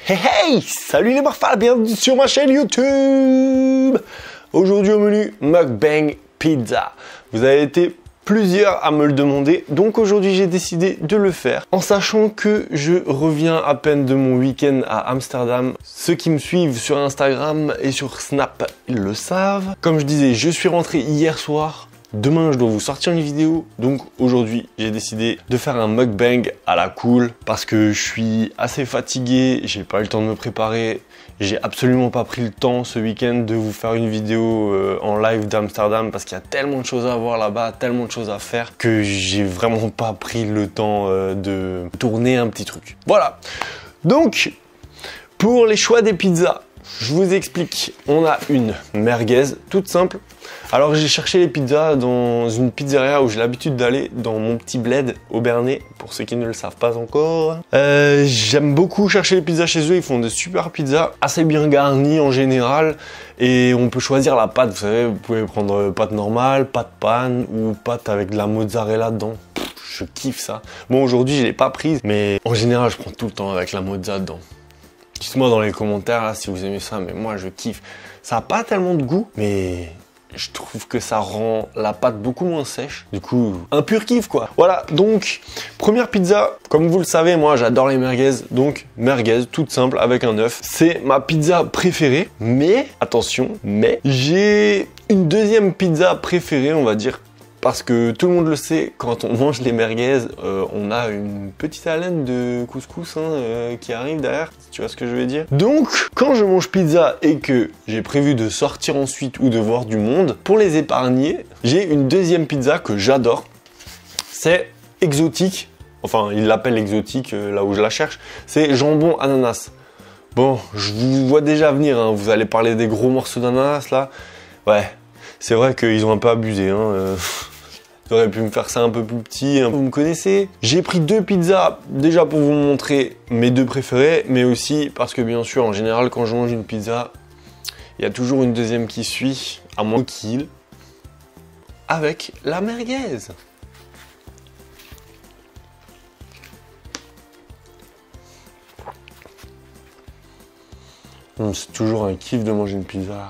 Hey hey! Salut les morphales, bienvenue sur ma chaîne YouTube! Aujourd'hui au menu, mukbang pizza. Vous avez été plusieurs à me le demander, donc aujourd'hui j'ai décidé de le faire en sachant que je reviens à peine de mon week-end à Amsterdam. Ceux qui me suivent sur Instagram et sur Snap, ils le savent. Comme je disais, je suis rentré hier soir. Demain, je dois vous sortir une vidéo, donc aujourd'hui, j'ai décidé de faire un mukbang à la cool parce que je suis assez fatigué, j'ai pas eu le temps de me préparer, j'ai absolument pas pris le temps ce week-end de vous faire une vidéo en live d'Amsterdam parce qu'il y a tellement de choses à voir là-bas, tellement de choses à faire que j'ai vraiment pas pris le temps de tourner un petit truc. Voilà, donc pour les choix des pizzas, je vous explique, on a une merguez toute simple. Alors j'ai cherché les pizzas dans une pizzeria où j'ai l'habitude d'aller dans mon petit bled au Bernay, pour ceux qui ne le savent pas encore. J'aime beaucoup chercher les pizzas chez eux, ils font de super pizzas, assez bien garnies en général. Et on peut choisir la pâte, vous savez, vous pouvez prendre pâte normale, pâte panne ou pâte avec de la mozzarella dedans. Je kiffe ça. Bon, aujourd'hui je l'ai pas prise, mais en général je prends tout le temps avec la mozza dedans. Dites-moi dans les commentaires là, si vous aimez ça, mais moi je kiffe. Ça n'a pas tellement de goût, mais je trouve que ça rend la pâte beaucoup moins sèche. Du coup, un pur kiff quoi. Voilà, donc première pizza. Comme vous le savez, moi j'adore les merguez. Donc merguez, toute simple, avec un œuf. C'est ma pizza préférée. Mais, attention, j'ai une deuxième pizza préférée, on va dire. Parce que tout le monde le sait, quand on mange les merguez, on a une petite haleine de couscous qui arrive derrière, si tu vois ce que je veux dire. Donc, quand je mange pizza et que j'ai prévu de sortir ensuite ou de voir du monde, pour les épargner, j'ai une deuxième pizza que j'adore. C'est exotique, enfin ils l'appellent exotique là où je la cherche, c'est jambon ananas. Bon, je vous vois déjà venir, hein. Vous allez parler des gros morceaux d'ananas là. Ouais, c'est vrai qu'ils ont un peu abusé, J'aurais pu me faire ça un peu plus petit, vous me connaissez. J'ai pris deux pizzas, déjà pour vous montrer mes deux préférés, mais aussi parce que bien sûr, en général, quand je mange une pizza, il y a toujours une deuxième qui suit, à moins qu'il, avec la merguez. C'est toujours un kiff de manger une pizza.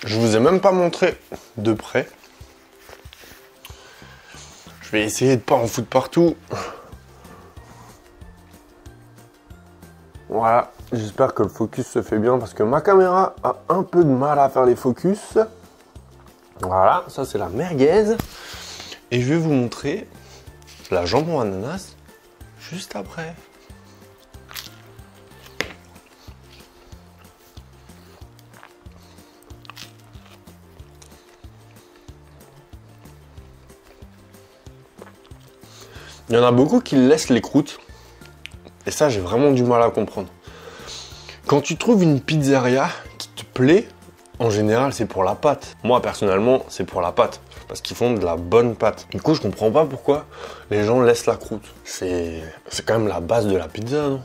Je vous ai même pas montré de près. Je vais essayer de pas en foutre partout. Voilà, j'espère que le focus se fait bien parce que ma caméra a un peu de mal à faire les focus. Voilà, ça c'est la merguez. Et je vais vous montrer la jambon ananas juste après. Il y en a beaucoup qui laissent les croûtes. Et ça, j'ai vraiment du mal à comprendre. Quand tu trouves une pizzeria qui te plaît, en général, c'est pour la pâte. Moi, personnellement, c'est pour la pâte. parce qu'ils font de la bonne pâte. Du coup, je comprends pas pourquoi les gens laissent la croûte. C'est quand même la base de la pizza, non?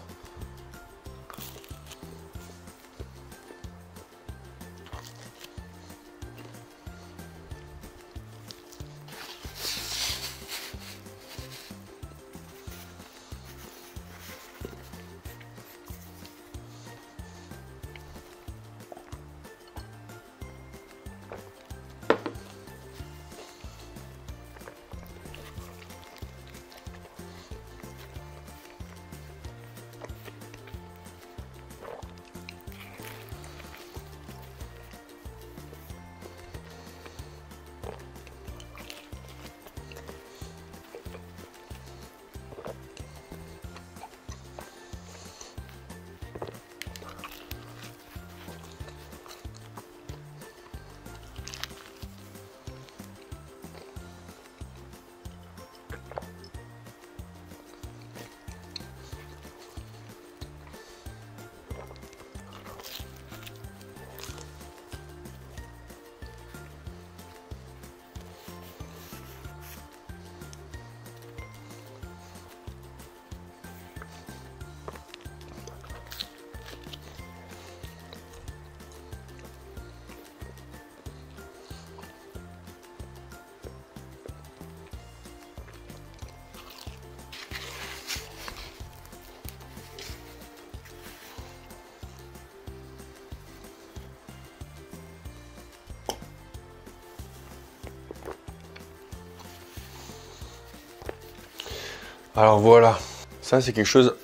Alors voilà, ça c'est quelque chose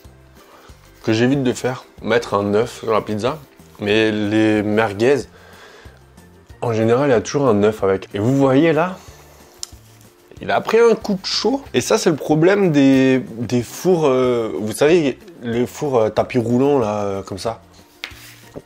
que j'évite de faire, mettre un œuf sur la pizza. Mais les merguez, en général, il y a toujours un œuf avec. Et vous voyez là, il a pris un coup de chaud. Et ça, c'est le problème des fours, vous savez, les fours tapis roulants là, comme ça.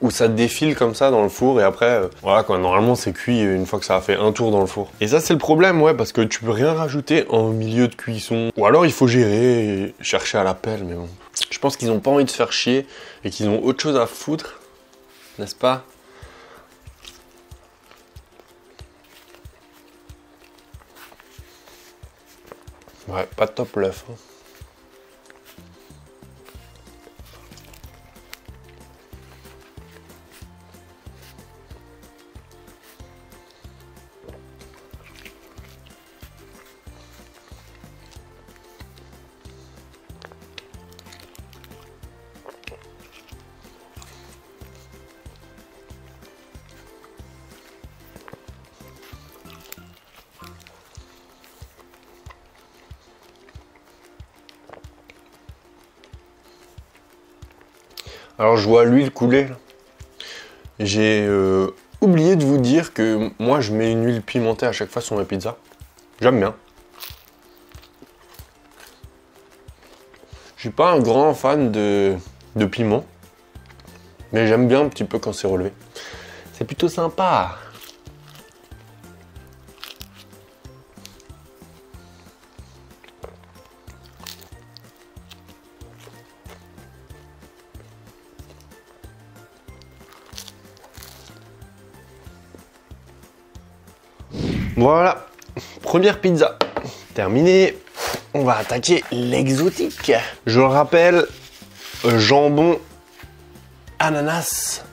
Où ça défile comme ça dans le four et après, voilà quoi, normalement c'est cuit une fois que ça a fait un tour dans le four. Et ça c'est le problème, ouais, parce que tu peux rien rajouter en milieu de cuisson. Ou alors il faut gérer et chercher à la pelle, mais bon. Je pense qu'ils ont pas envie de se faire chier et qu'ils ont autre chose à foutre, n'est-ce pas? Ouais, pas top l'œuf. Hein. Alors je vois l'huile couler. J'ai oublié de vous dire que moi je mets une huile pimentée à chaque fois sur mes pizzas. J'aime bien. Je suis pas un grand fan de piment, mais j'aime bien un petit peu quand c'est relevé. C'est plutôt sympa. Voilà, première pizza terminée. On va attaquer l'exotique. Je le rappelle, jambon, ananas.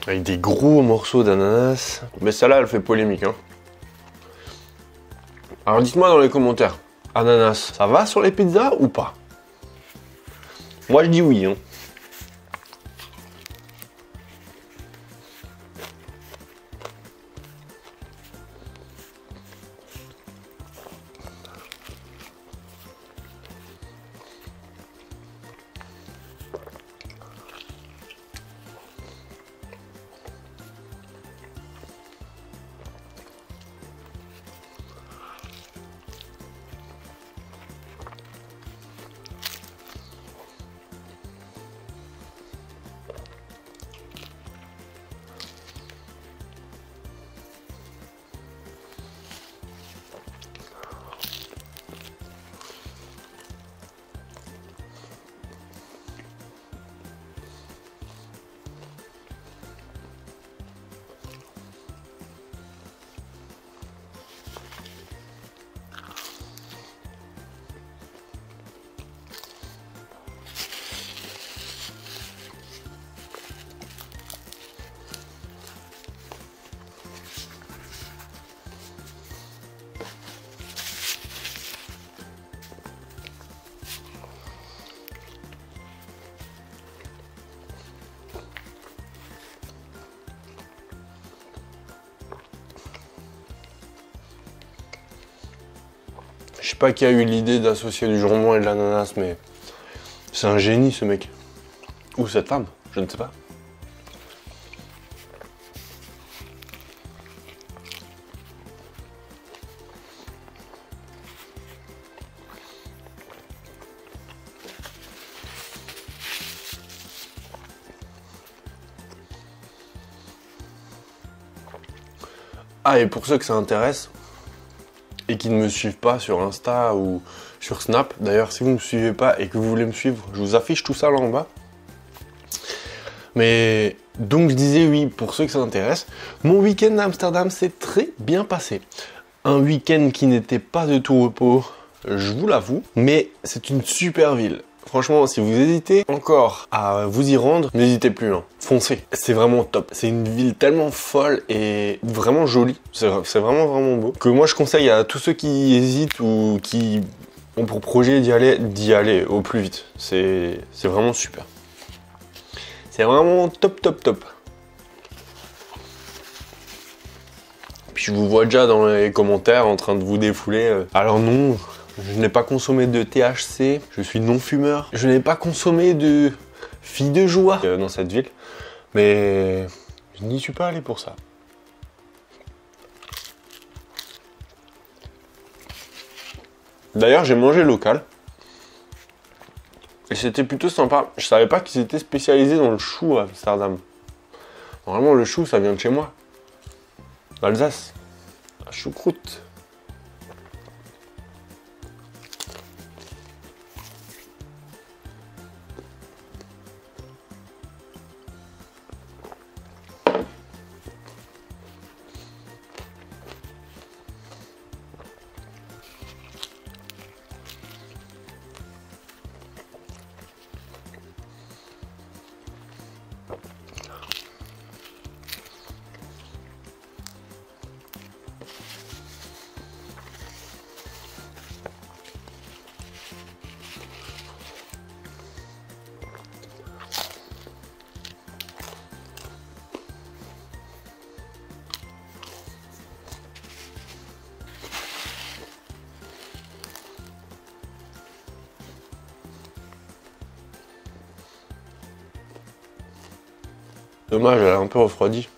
Avec des gros morceaux d'ananas. Mais celle-là, elle fait polémique. Hein. Alors dites-moi dans les commentaires, ananas, ça va sur les pizzas ou pas? Moi je dis oui. Hein. Je sais pas qui a eu l'idée d'associer du jambon et de l'ananas, mais c'est un génie ce mec. Ou cette femme, je ne sais pas. Ah, et pour ceux que ça intéresse, et qui ne me suivent pas sur Insta ou sur Snap, d'ailleurs si vous ne me suivez pas et que vous voulez me suivre, je vous affiche tout ça là en bas. Mais donc je disais oui, pour ceux que ça intéresse, mon week-end à Amsterdam s'est très bien passé. Un week-end qui n'était pas de tout repos, je vous l'avoue, mais c'est une super ville. Franchement, si vous hésitez encore à vous y rendre, n'hésitez plus, hein. Foncez. C'est vraiment top. C'est une ville tellement folle et vraiment jolie. C'est vraiment beau. Que moi, je conseille à tous ceux qui hésitent ou qui ont pour projet d'y aller au plus vite. C'est vraiment super. C'est vraiment top. Puis je vous vois déjà dans les commentaires en train de vous défouler. Alors non, je n'ai pas consommé de THC, je suis non-fumeur. Je n'ai pas consommé de filles de joie dans cette ville. Mais je n'y suis pas allé pour ça. D'ailleurs, j'ai mangé local. Et c'était plutôt sympa. Je savais pas qu'ils étaient spécialisés dans le chou à Amsterdam. Normalement, le chou, ça vient de chez moi. Alsace. La choucroute. Dommage, elle est un peu refroidie.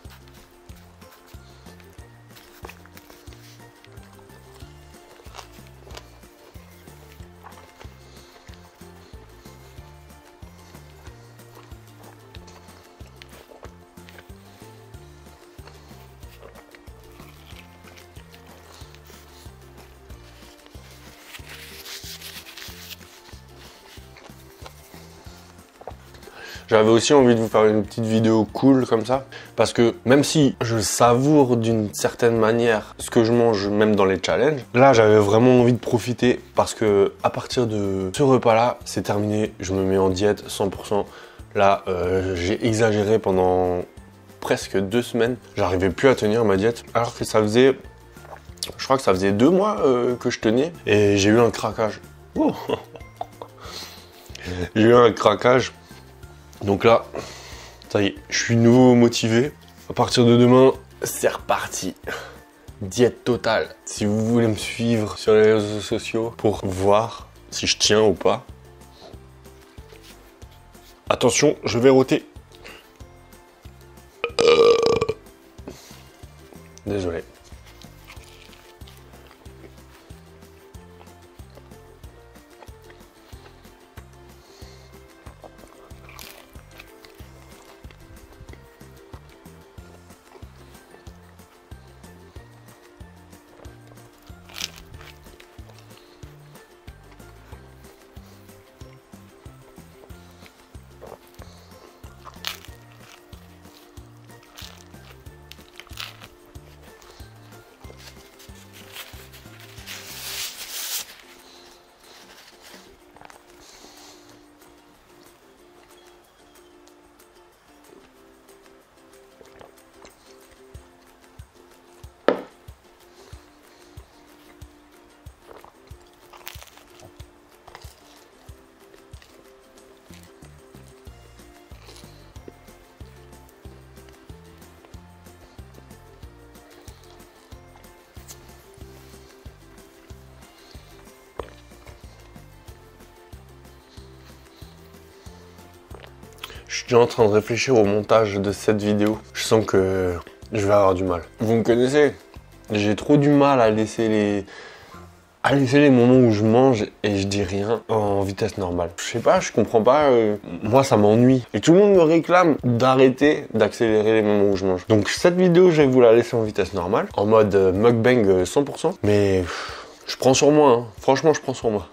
J'avais aussi envie de vous faire une petite vidéo cool comme ça, parce que même si je savoure d'une certaine manière ce que je mange, même dans les challenges, là j'avais vraiment envie de profiter, parce que à partir de ce repas-là, c'est terminé, je me mets en diète 100%. Là, j'ai exagéré pendant presque 2 semaines, j'arrivais plus à tenir ma diète, alors que ça faisait, je crois que ça faisait 2 mois que je tenais, et j'ai eu un craquage. Oh. J'ai eu un craquage. Donc là, ça y est, je suis nouveau motivé. À partir de demain, c'est reparti. Diète totale. Si vous voulez me suivre sur les réseaux sociaux pour voir si je tiens ou pas. Attention, je vais rôter. Désolé. suis déjà en train de réfléchir au montage de cette vidéo. Je sens que je vais avoir du mal. Vous me connaissez, j'ai trop du mal à laisser les moments où je mange et je dis rien en vitesse normale. Je sais pas, je comprends pas, moi ça m'ennuie. Et tout le monde me réclame d'arrêter d'accélérer les moments où je mange. Donc cette vidéo, je vais vous la laisser en vitesse normale, en mode mukbang 100%. Mais je prends sur moi, hein. Franchement je prends sur moi.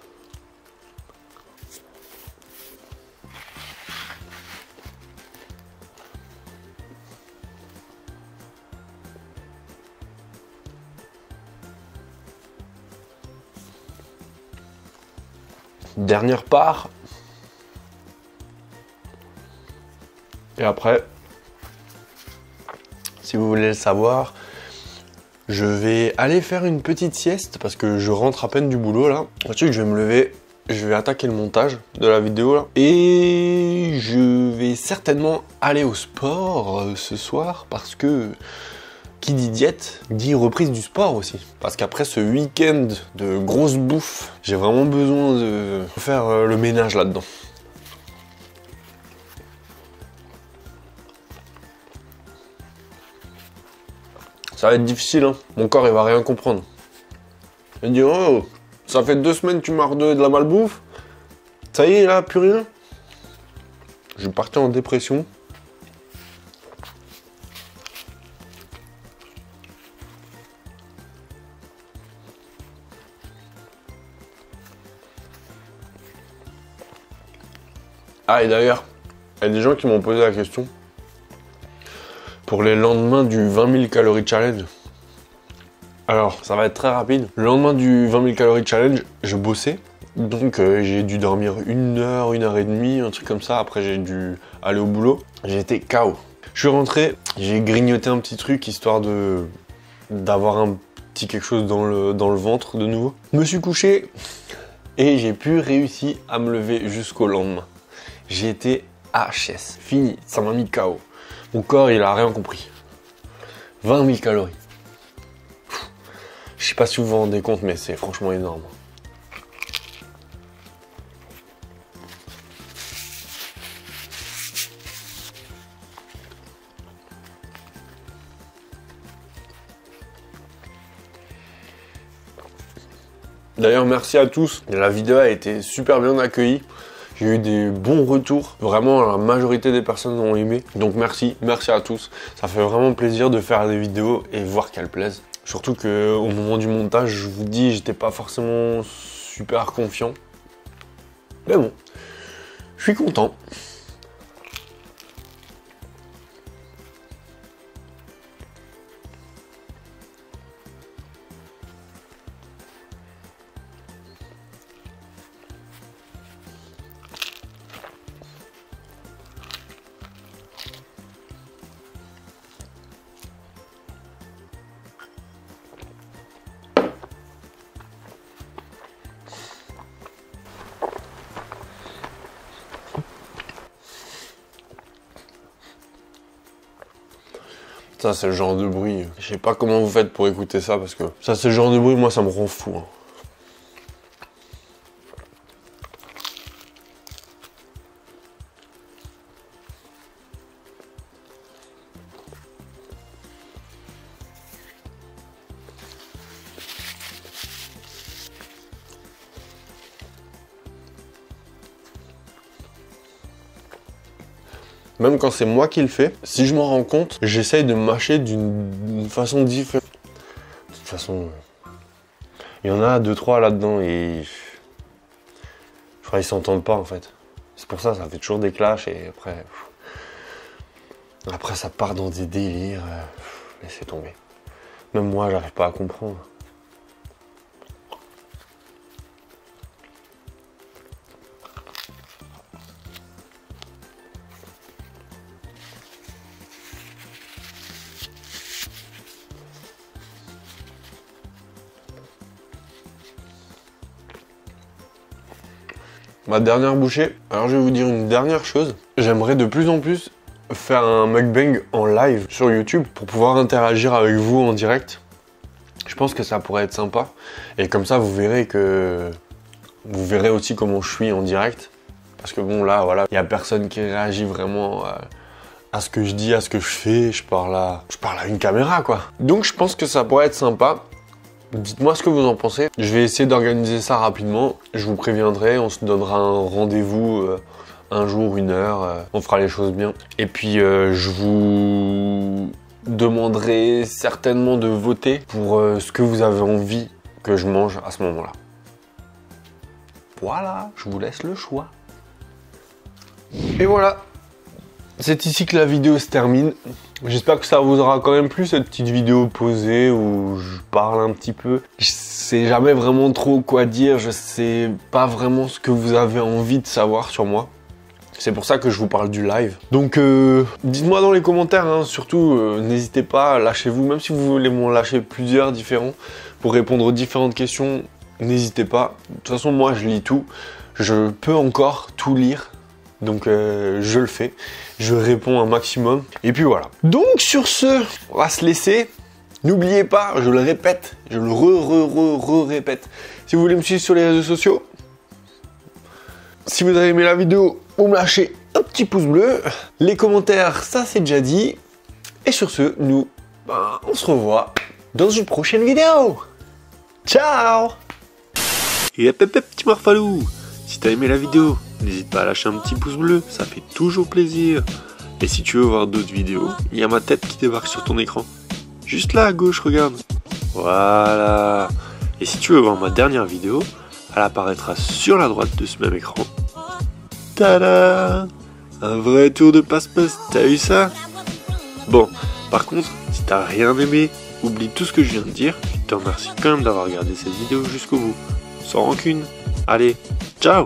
Dernière part. Et après, si vous voulez le savoir, je vais aller faire une petite sieste parce que je rentre à peine du boulot là. Ensuite, je vais me lever, je vais attaquer le montage de la vidéo là. Et je vais certainement aller au sport ce soir parce que qui dit diète, dit reprise du sport aussi. Parce qu'après ce week-end de grosse bouffe, j'ai vraiment besoin de faire le ménage là-dedans. Ça va être difficile, hein. Mon corps il va rien comprendre. Il va dire, oh, ça fait 2 semaines que tu m'as redonné de la malbouffe. Ça y est là, plus rien. Je vais partir en dépression. Ah, et d'ailleurs, il y a des gens qui m'ont posé la question pour les lendemains du 20 000 calories challenge. Alors, ça va être très rapide. Le lendemain du 20 000 calories challenge, je bossais. Donc, j'ai dû dormir 1 heure, 1 heure et demie, un truc comme ça. Après, j'ai dû aller au boulot. J'étais KO. Je suis rentré, j'ai grignoté un petit truc histoire d'avoir un petit quelque chose dans le ventre de nouveau. Je me suis couché et j'ai pu réussir à me lever jusqu'au lendemain. J'ai été HS, fini, ça m'a mis KO. Mon corps, il a rien compris. 20 000 calories. Je sais pas si vous vous rendez compte, mais c'est franchement énorme. D'ailleurs, merci à tous. La vidéo a été super bien accueillie. J'ai eu des bons retours. Vraiment, la majorité des personnes ont aimé. Donc merci à tous. Ça fait vraiment plaisir de faire des vidéos et voir qu'elles plaisent. Surtout qu'au moment du montage, je vous dis, j'étais pas forcément super confiant. Mais bon, je suis content. Ça, c'est le genre de bruit. Je sais pas comment vous faites pour écouter ça parce que ça, c'est le genre de bruit, moi, ça me rend fou. Hein. Même quand c'est moi qui le fais, si je m'en rends compte, j'essaye de mâcher d'une façon différente. De toute façon, il y en a 2-3 là-dedans et je crois qu'ils s'entendent pas en fait. C'est pour ça, ça fait toujours des clashs et après ça part dans des délires. Laissez tomber. Même moi, j'arrive pas à comprendre. Ma dernière bouchée, alors je vais vous dire une dernière chose. J'aimerais de plus en plus faire un mukbang en live sur YouTube pour pouvoir interagir avec vous en direct. Je pense que ça pourrait être sympa. Et comme ça, vous verrez aussi comment je suis en direct. Parce que bon là, voilà, il n'y a personne qui réagit vraiment à ce que je dis, à ce que je fais. Je parle à une caméra, quoi. Donc je pense que ça pourrait être sympa. Dites-moi ce que vous en pensez. Je vais essayer d'organiser ça rapidement. Je vous préviendrai, on se donnera un rendez-vous un jour, une heure. On fera les choses bien. Et puis je vous demanderai certainement de voter pour ce que vous avez envie que je mange à ce moment-là. Voilà, je vous laisse le choix. Et voilà, c'est ici que la vidéo se termine. J'espère que ça vous aura quand même plu, cette petite vidéo posée où je parle un petit peu. Je sais jamais vraiment trop quoi dire, je sais pas vraiment ce que vous avez envie de savoir sur moi. C'est pour ça que je vous parle du live. Donc dites-moi dans les commentaires, hein, surtout n'hésitez pas, lâchez-vous, même si vous voulez m'en lâcher plusieurs différents pour répondre aux différentes questions, n'hésitez pas. De toute façon, moi je lis tout, je peux encore tout lire. Donc je le fais, je réponds un maximum. Et puis voilà. Donc sur ce, on va se laisser. N'oubliez pas, je le répète, je le répète. Si vous voulez me suivre sur les réseaux sociaux, si vous avez aimé la vidéo, vous me lâchez un petit pouce bleu. Les commentaires, ça c'est déjà dit. Et sur ce, nous, on se revoit dans une prochaine vidéo. Ciao. Et hop, petit morphalou, si t'as aimé la vidéo, n'hésite pas à lâcher un petit pouce bleu, ça fait toujours plaisir. Et si tu veux voir d'autres vidéos, il y a ma tête qui débarque sur ton écran. Juste là à gauche, regarde. Voilà. Et si tu veux voir ma dernière vidéo, elle apparaîtra sur la droite de ce même écran. Tada! Un vrai tour de passe-passe, t'as eu ça? Bon, par contre, si t'as rien aimé, oublie tout ce que je viens de dire, je te remercie quand même d'avoir regardé cette vidéo jusqu'au bout. Sans rancune. Allez,